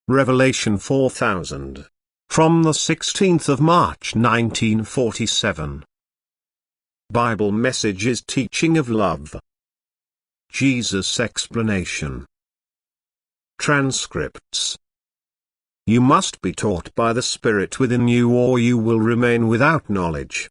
Revelation 4000. From the 16th of March 1947. Bible Messages Teaching of Love. Jesus' Explanation. Transcripts. You must be taught by the Spirit within you, or you will remain without knowledge.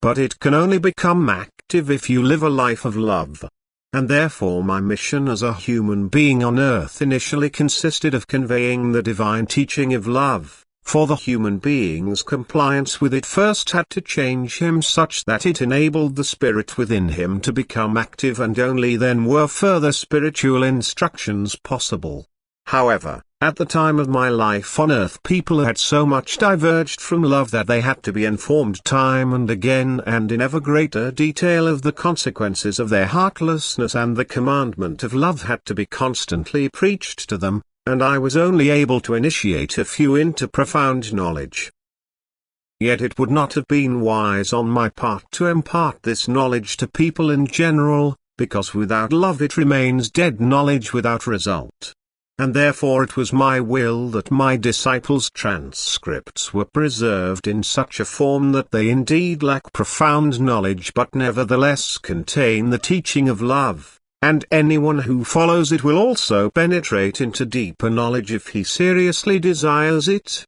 But it can only become active if you live a life of love. And therefore my mission as a human being on earth initially consisted of conveying the divine teaching of love, for the human being's compliance with it first had to change him such that it enabled the spirit within him to become active, and only then were further spiritual instructions possible. However, at the time of my life on earth, people had so much diverged from love that they had to be informed time and again and in ever greater detail of the consequences of their heartlessness, and the commandment of love had to be constantly preached to them, and I was only able to initiate a few into profound knowledge. Yet it would not have been wise on my part to impart this knowledge to people in general, because without love it remains dead knowledge without result. And therefore it was my will that my disciples' transcripts were preserved in such a form that they indeed lack profound knowledge but nevertheless contain the teaching of love, and anyone who follows it will also penetrate into deeper knowledge if he seriously desires it.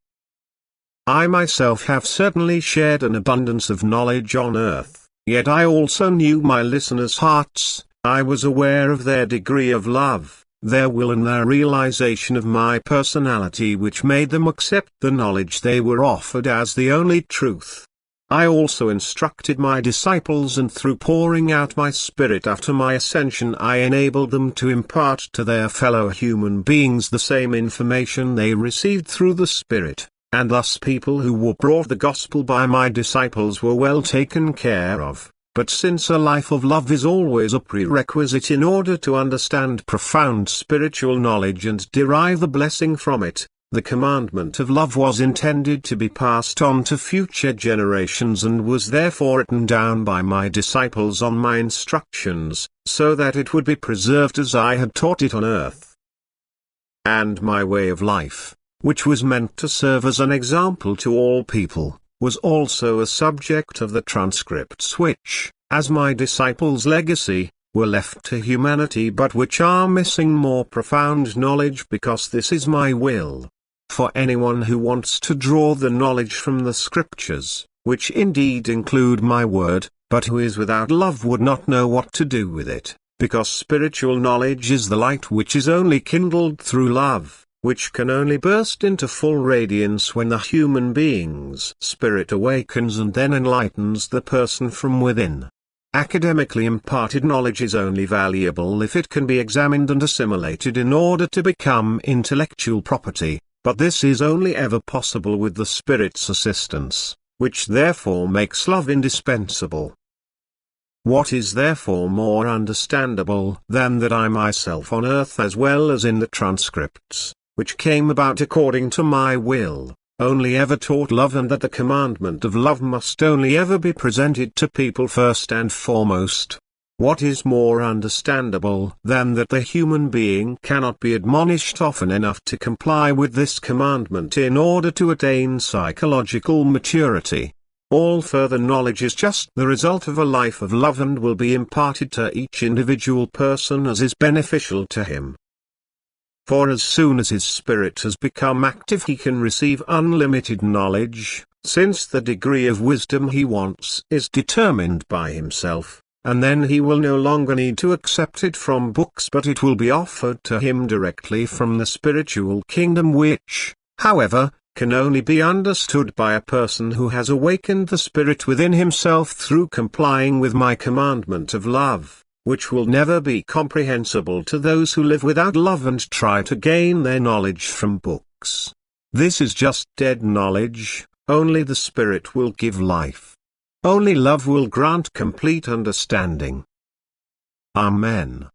I myself have certainly shared an abundance of knowledge on earth, yet I also knew my listeners' hearts. I was aware of their degree of love, their will, and their realization of my personality, which made them accept the knowledge they were offered as the only truth. I also instructed my disciples, and through pouring out my Spirit after my ascension I enabled them to impart to their fellow human beings the same information they received through the Spirit, and thus people who were brought the gospel by my disciples were well taken care of. But since a life of love is always a prerequisite in order to understand profound spiritual knowledge and derive the blessing from it, the commandment of love was intended to be passed on to future generations, and was therefore written down by my disciples on my instructions, so that it would be preserved as I had taught it on earth. And my way of life, which was meant to serve as an example to all people, was also a subject of the transcripts which, as my disciples' legacy, were left to humanity, but which are missing more profound knowledge, because this is my will. For anyone who wants to draw the knowledge from the scriptures, which indeed include my word, but who is without love, would not know what to do with it, because spiritual knowledge is the light which is only kindled through love, which can only burst into full radiance when the human being's spirit awakens and then enlightens the person from within. Academically imparted knowledge is only valuable if it can be examined and assimilated in order to become intellectual property, but this is only ever possible with the Spirit's assistance, which therefore makes love indispensable. What is therefore more understandable than that I myself on earth, as well as in the transcripts, which came about according to my will, only ever taught love, and that the commandment of love must only ever be presented to people first and foremost? What is more understandable than that the human being cannot be admonished often enough to comply with this commandment in order to attain psychological maturity? All further knowledge is just the result of a life of love, and will be imparted to each individual person as is beneficial to him. For as soon as his spirit has become active he can receive unlimited knowledge, since the degree of wisdom he wants is determined by himself, and then he will no longer need to accept it from books, but it will be offered to him directly from the spiritual kingdom, which, however, can only be understood by a person who has awakened the spirit within himself through complying with my commandment of love, which will never be comprehensible to those who live without love and try to gain their knowledge from books. This is just dead knowledge. Only the Spirit will give life. Only love will grant complete understanding. Amen.